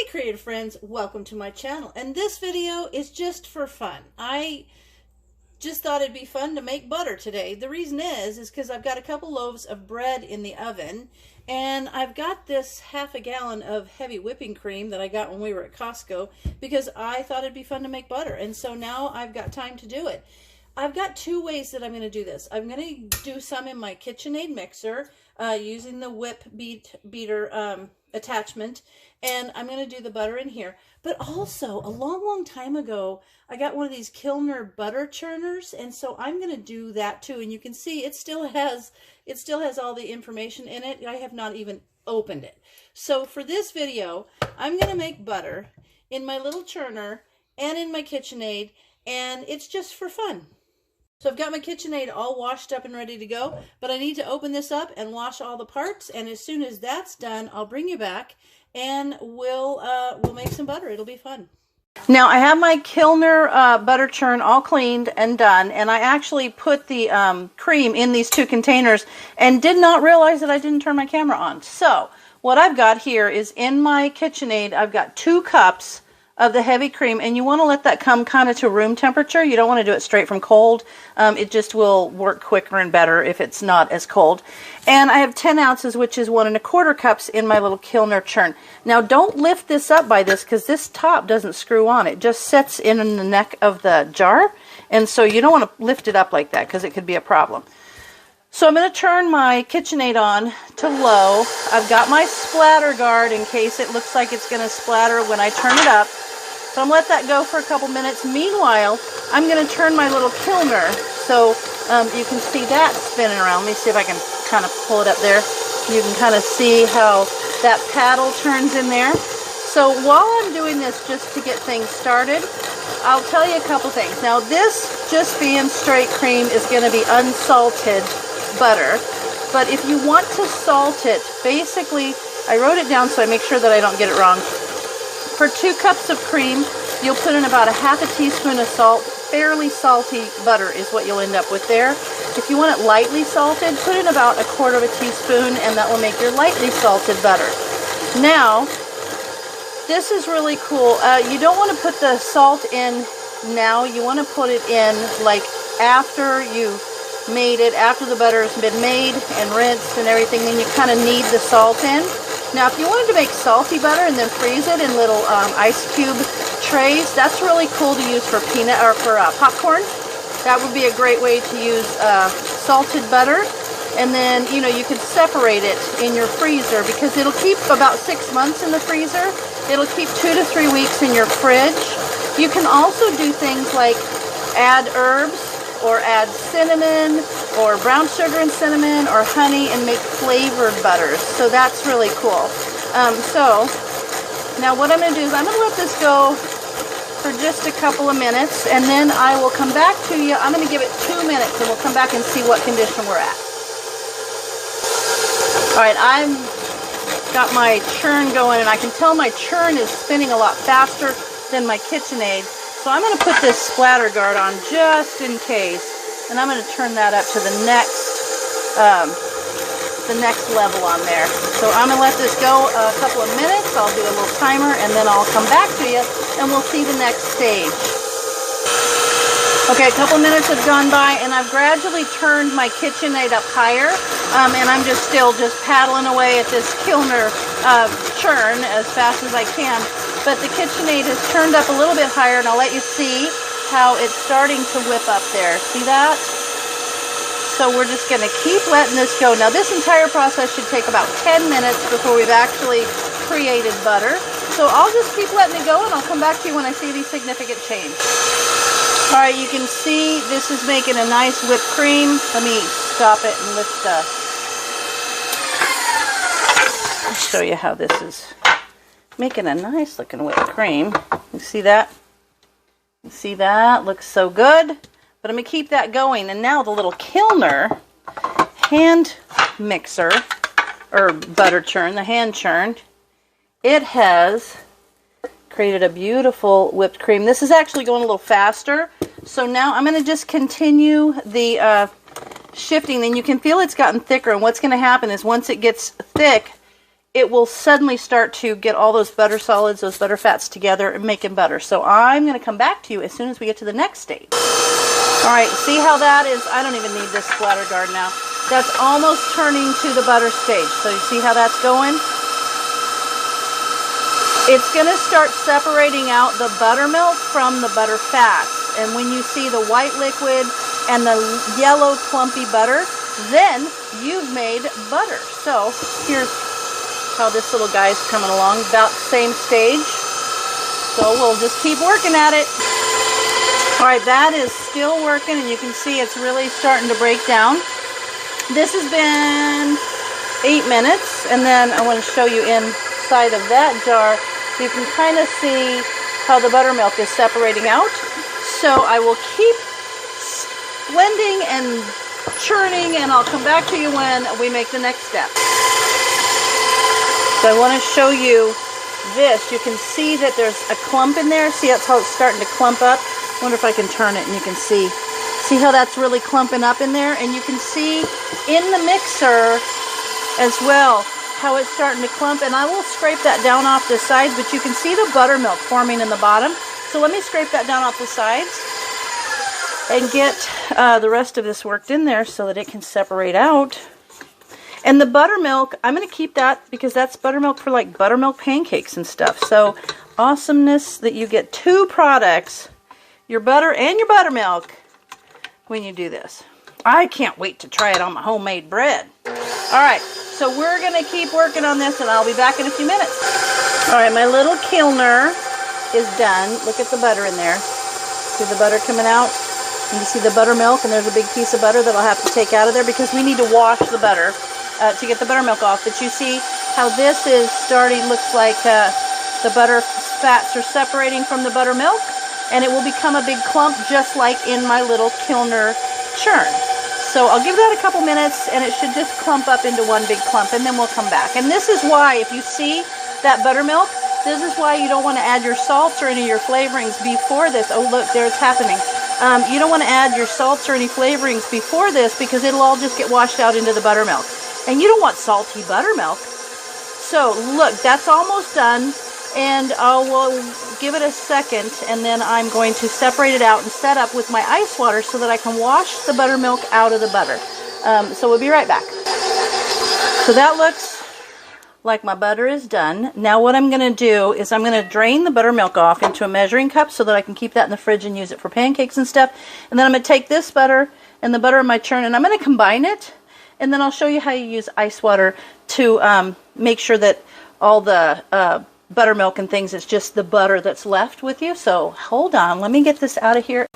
Hey creative friends, welcome to my channel, and this video is just for fun. I just thought it'd be fun to make butter today. The reason is because I've got a couple loaves of bread in the oven, and I've got this half a gallon of heavy whipping cream that I got when we were at Costco because I thought it'd be fun to make butter, and so now I've got time to do it. I've got two ways that I'm going to do this. I'm going to do some in my KitchenAid mixer using the whip beater attachment, and I'm going to do the butter in here. But also, a long time ago, I got one of these Kilner butter churners, and so I'm going to do that too. And you can see it still has all the information in it. I have not even opened it. So for this video, I'm going to make butter in my little churner and in my KitchenAid, and it's just for fun. So I've got my KitchenAid all washed up and ready to go, but I need to open this up and wash all the parts, and as soon as that's done, I'll bring you back and we'll make some butter. It'll be fun. Now I have my Kilner butter churn all cleaned and done, and I actually put the cream in these two containers and did not realize that I didn't turn my camera on. So what I've got here is in my KitchenAid, I've got 2 cups of the heavy cream, and you want to let that come kind of to room temperature. You don't want to do it straight from cold. It just will work quicker and better if it's not as cold. And I have 10 ounces, which is 1 1/4 cups in my little Kilner churn. Now don't lift this up by this because this top doesn't screw on. It just sets in the neck of the jar, and so you don't want to lift it up like that because it could be a problem. So I'm going to turn my KitchenAid on to low. I've got my splatter guard in case it looks like it's going to splatter when I turn it up. So I'm going to let that go for a couple minutes. Meanwhile, I'm going to turn my little Kilner so you can see that spinning around. Let me see if I can kind of pull it up there. You can kind of see how that paddle turns in there. So while I'm doing this just to get things started, I'll tell you a couple things. Now this, just being straight cream, is going to be unsalted butter. But if you want to salt it, basically, I wrote it down so I make sure that I don't get it wrong. For 2 cups of cream, you'll put in about a ½ teaspoon of salt. Fairly salty butter is what you'll end up with there. If you want it lightly salted, put in about a ¼ teaspoon, and that will make your lightly salted butter. Now, this is really cool. You don't want to put the salt in now. You want to put it in like after you made it, after the butter has been made and rinsed and everything, then you kind of knead the salt in. Now if you wanted to make salty butter and then freeze it in little ice cube trays, that's really cool to use for peanut or for popcorn. That would be a great way to use salted butter. And then, you know, you could separate it in your freezer because it'll keep about 6 months in the freezer. It'll keep 2 to 3 weeks in your fridge. You can also do things like add herbs, or add cinnamon, or brown sugar and cinnamon, or honey, and make flavored butters. So that's really cool. So now what I'm going to do is I'm going to let this go for just a couple of minutes, and then I will come back to you. I'm going to give it 2 minutes, and we'll come back and see what condition we're at. All right, I've got my churn going, and I can tell my churn is spinning a lot faster than my KitchenAid. So I'm going to put this splatter guard on just in case, and I'm going to turn that up to the next level on there. So I'm going to let this go a couple of minutes. I'll do a little timer, and then I'll come back to you, and we'll see the next stage. Okay, a couple of minutes have gone by, and I've gradually turned my KitchenAid up higher, and I'm still paddling away at this Kilner churn as fast as I can. But the KitchenAid is turned up a little bit higher, and I'll let you see how it's starting to whip up there. See that? So we're just going to keep letting this go. Now this entire process should take about 10 minutes before we've actually created butter. So I'll just keep letting it go, and I'll come back to you when I see the significant change. All right, you can see this is making a nice whipped cream. Let me stop it and lift the... I'll show you how this is making a nice looking whipped cream. You see that? You see that? Looks so good. But I'm going to keep that going. And now the little Kilner hand mixer, or butter churn, the hand churn, it has created a beautiful whipped cream. This is actually going a little faster. So now I'm going to just continue the shifting. Then you can feel it's gotten thicker. And what's going to happen is once it gets thick, it will suddenly start to get all those butter solids, those butter fats together and making butter. So I'm going to come back to you as soon as we get to the next stage. All right, see how that is? I don't even need this splatter guard now. That's almost turning to the butter stage. So you see how that's going? It's going to start separating out the buttermilk from the butter fats. And when you see the white liquid and the yellow clumpy butter, then you've made butter. So here's how this little guy's coming along, about the same stage. So we'll just keep working at it. All right, that is still working, and you can see it's really starting to break down. This has been 8 minutes, and then I want to show you inside of that jar. You can kind of see how the buttermilk is separating out. So I will keep blending and churning, and I'll come back to you when we make the next step. So I want to show you this. You can see that there's a clump in there. See how it's starting to clump up? I wonder if I can turn it and you can see. See how that's really clumping up in there? And you can see in the mixer as well how it's starting to clump. And I will scrape that down off the sides, but you can see the buttermilk forming in the bottom. So let me scrape that down off the sides and get the rest of this worked in there so that it can separate out. And the buttermilk, I'm going to keep that because that's buttermilk for like buttermilk pancakes and stuff. So awesomeness that you get two products, your butter and your buttermilk, when you do this. I can't wait to try it on my homemade bread. All right, so we're going to keep working on this, and I'll be back in a few minutes. All right, my little kilner is done. Look at the butter in there. See the butter coming out? And you see the buttermilk, and there's a big piece of butter that I'll have to take out of there because we need to wash the butter to get the buttermilk off. But you see how this is starting, looks like the butter fats are separating from the buttermilk, and it will become a big clump just like in my little kilner churn. So I'll give that a couple minutes, and it should just clump up into one big clump, and then we'll come back. And this is why, if you see that buttermilk, this is why you don't want to add your salts or any of your flavorings before this. Oh, look, there it's happening. You don't want to add your salts or any flavorings before this because it'll all just get washed out into the buttermilk. And you don't want salty buttermilk. So, look, that's almost done. And I will give it a second, and then I'm going to separate it out and set up with my ice water so that I can wash the buttermilk out of the butter. So we'll be right back. So that looks like my butter is done. Now what I'm going to do is I'm going to drain the buttermilk off into a measuring cup so that I can keep that in the fridge and use it for pancakes and stuff. And then I'm going to take this butter and the butter in my churn, and I'm going to combine it. And then I'll show you how you use ice water to make sure that all the buttermilk and things, it's just the butter that's left with you. So hold on, let me get this out of here.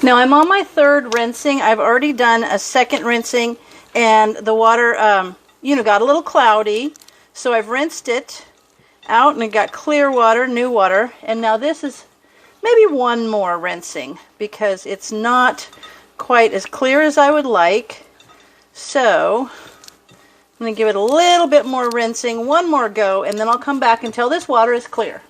Now I'm on my third rinsing. I've already done a second rinsing, and the water got a little cloudy, so I've rinsed it out and it got clear water, new water. And now this is maybe one more rinsing because it's not quite as clear as I would like. So I'm going to give it a little bit more rinsing, one more go, and then I'll come back until this water is clear.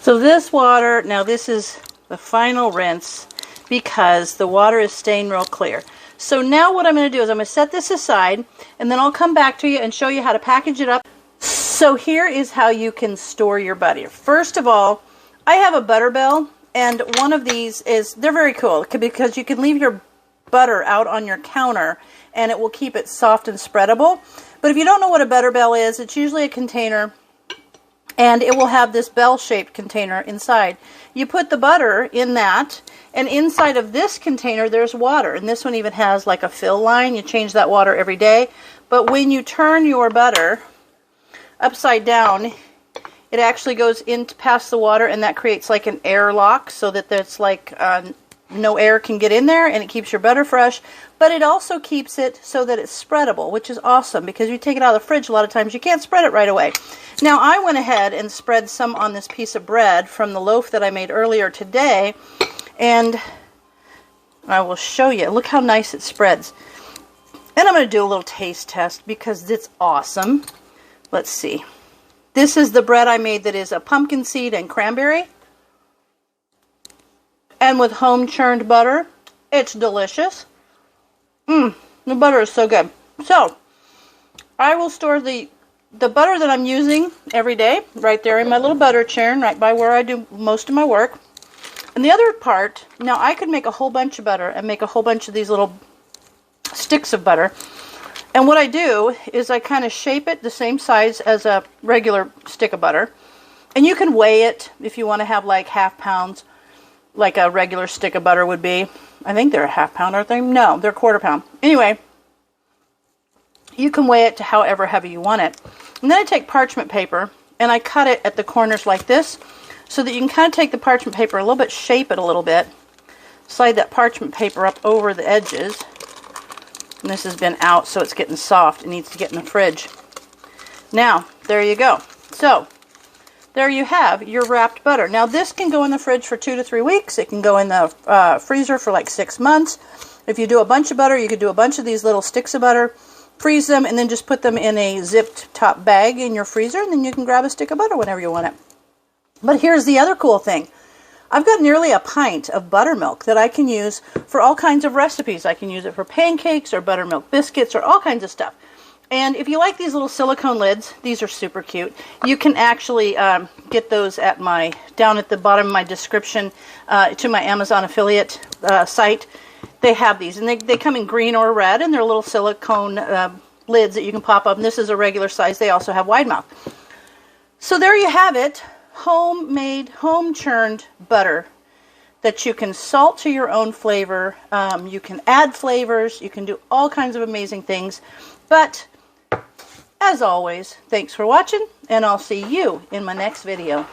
So this water, now this is the final rinse because the water is staying real clear. So now what I'm going to do is I'm going to set this aside, and then I'll come back to you and show you how to package it up. So here is how you can store your butter. First of all, I have a butter bell, and one of these they're very cool because you can leave your butter out on your counter and it will keep it soft and spreadable. But if you don't know what a butter bell is, it's usually a container, and it will have this bell-shaped container inside. You put the butter in that, and inside of this container there's water, and this one even has like a fill line. You change that water every day. But when you turn your butter upside down, it actually goes in past the water, and that creates like an air lock so that there's like no air can get in there, and it keeps your butter fresh. But it also keeps it so that it's spreadable, which is awesome because you take it out of the fridge, a lot of times you can't spread it right away. Now I went ahead and spread some on this piece of bread from the loaf that I made earlier today, and I will show you. Look how nice it spreads. And I'm going to do a little taste test because it's awesome. Let's see. This is the bread I made that is a pumpkin seed and cranberry, and with home churned butter. It's delicious. The butter is so good. So I will store the butter that I'm using every day right there in my little butter churn, right by where I do most of my work. And the other part, now I could make a whole bunch of butter and make a whole bunch of these little sticks of butter. And what I do is I kind of shape it the same size as a regular stick of butter. And you can weigh it if you want to have like half pounds, like a regular stick of butter would be. I think they're a half pound, aren't they? No, they're quarter pound. Anyway, you can weigh it to however heavy you want it. And then I take parchment paper and I cut it at the corners like this so that you can kind of take the parchment paper a little bit, shape it a little bit, slide that parchment paper up over the edges. And this has been out, so it's getting soft. It needs to get in the fridge. Now, there you go. So, there you have your wrapped butter. Now, this can go in the fridge for 2 to 3 weeks. It can go in the freezer for like 6 months. If you do a bunch of butter, you could do a bunch of these little sticks of butter, freeze them, and then just put them in a zipped top bag in your freezer, and then you can grab a stick of butter whenever you want it. But here's the other cool thing. I've got nearly a pint of buttermilk that I can use for all kinds of recipes. I can use it for pancakes or buttermilk biscuits or all kinds of stuff. And if you like these little silicone lids, these are super cute. You can actually get those at down at the bottom of my description to my Amazon affiliate site. They have these, and they come in green or red, and they're little silicone lids that you can pop up. And this is a regular size. They also have wide mouth. So there you have it. Homemade, home-churned butter that you can salt to your own flavor. You can add flavors. You can do all kinds of amazing things. But, as always, thanks for watching, and I'll see you in my next video.